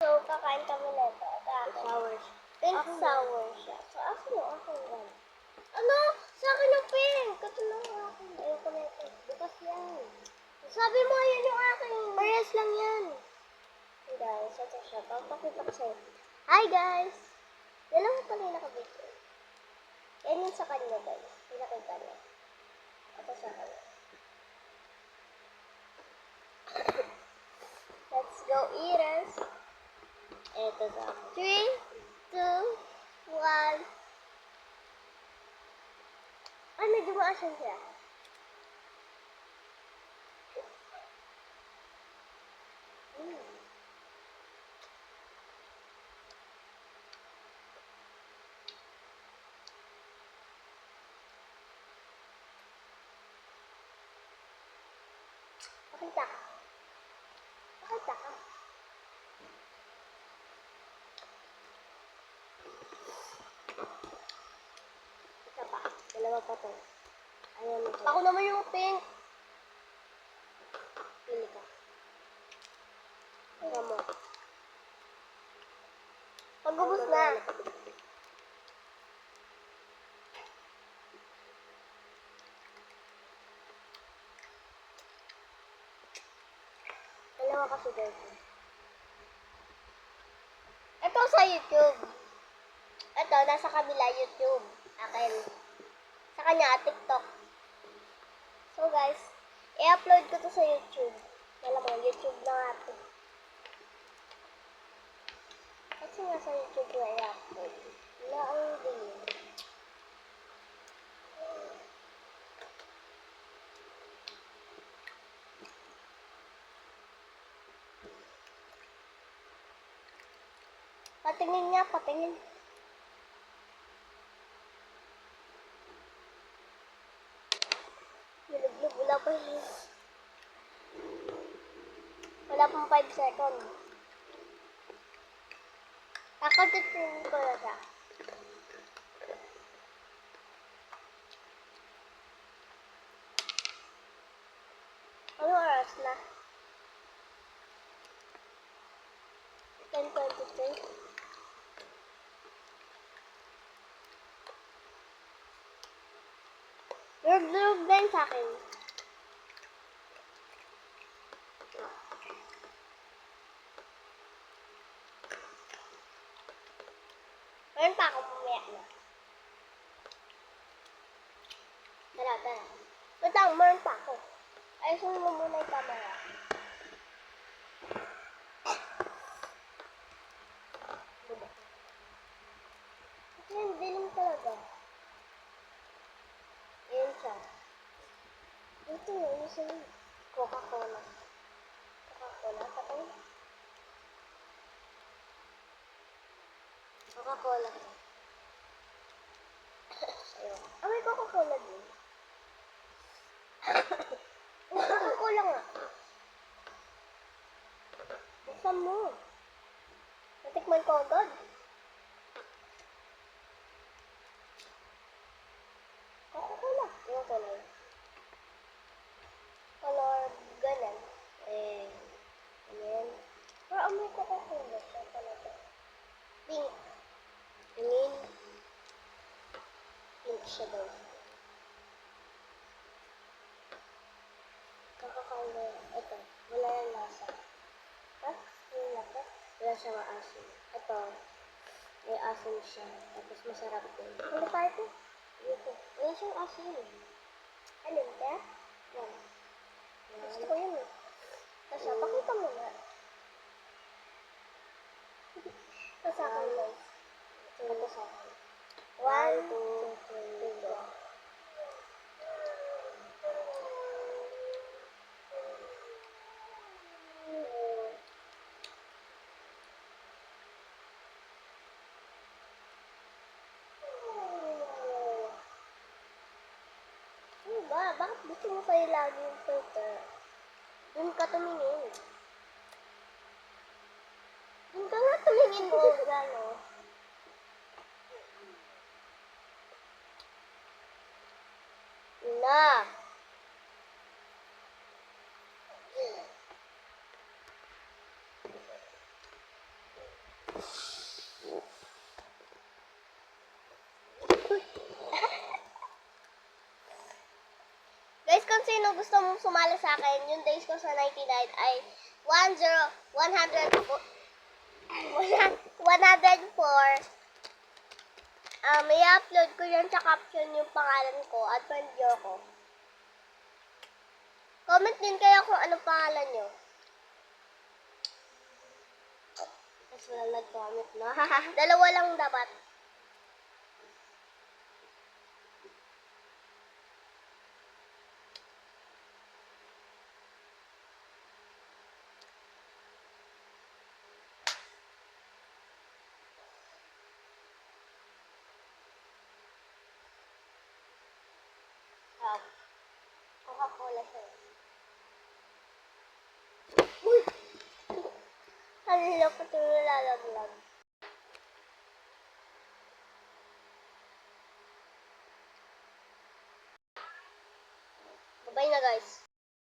So, kakain kami nito. Sour siya. Pink sour siya. So, akin yung akin yan. Ano? Sa akin yung pink. Ito na yung akin. Ayoko na ito. Bukas yan. Sabi mo, yan yung akin. Parehas lang yan. Hey guys, ito siya. Papakita ko sa'yo. Hi guys! Dalawa ko pala yung nakabito. Yan yung sa kanya guys. Pinakita niya. Ito sa kanya. Let's go eat us. Ito sa akin. 3, 2, 1. Ay, medyo maasin siya. Pakita ka. Pakita ka. Isa pa. Dalawa pa to. Ayan ito. Ako naman yung pink. Pili ka. Ito mo. Pag-ubos na. Dalawa kasi guys. Ito sa YouTube. Ito, nasa kabila YouTube. Akin. Sa kanya, TikTok. So guys, i-upload ko to sa YouTube. Alam mo, YouTube na nga to. Kasi nga sa YouTube na i-upload. Wala ang video. Patingin niya, patingin. Nilaglag, wala pa yun. Wala pang 5 seconds. Kakatitin ko na siya. Ano oras na? 10:23. Durug-durug din sa akin. Meron pa akong mamaya na. Dala. Wait lang, meron pa ako. Ayusin mo muna yung camera. Kasi dilim talaga. Ayan siya. Ito yun, isa yun. Coca-Cola. Coca-Cola, patay. Coca-Cola. Ayun. Ah, may Coca-Cola din. Coca-Cola nga. Buksan mo. Natikman ko agad. Coca-Cola. Yung color. Color ganun. Ayan. Pero amoy Coca-Cola siya talaga. Pink. Green. Pink siya daw. Coca-Cola. Ito. Wala yung lasa. Ha? Yung lasa? Wala siya maasim. Ito. May asim siya. Tapos masarap din. Ano pa ito? Ito. Wala siyang asim. Alin ka? Yan. Gusto ko yun eh. Tapos pakita mo na. Ito sa akin guys. Ito sa akin. 1, 2, 3, go. Ano ba? Bakit gusto mo kayo lagi yung filter? Doon ka tumingin. Doon ka nga tumingin mo. Gano'n. Na. sino gusto mong sumali sa akin, yung days ko sa 99 ay 104. May upload ko yan sa caption yung pangalan ko at friend nyo ko. Comment din kayo kung anong pangalan nyo. Mas wala nag-comment, no? Dalawa lang dapat. Coca-Cola siya. Uy! Halila ko ito nilalaglag. Bye na guys.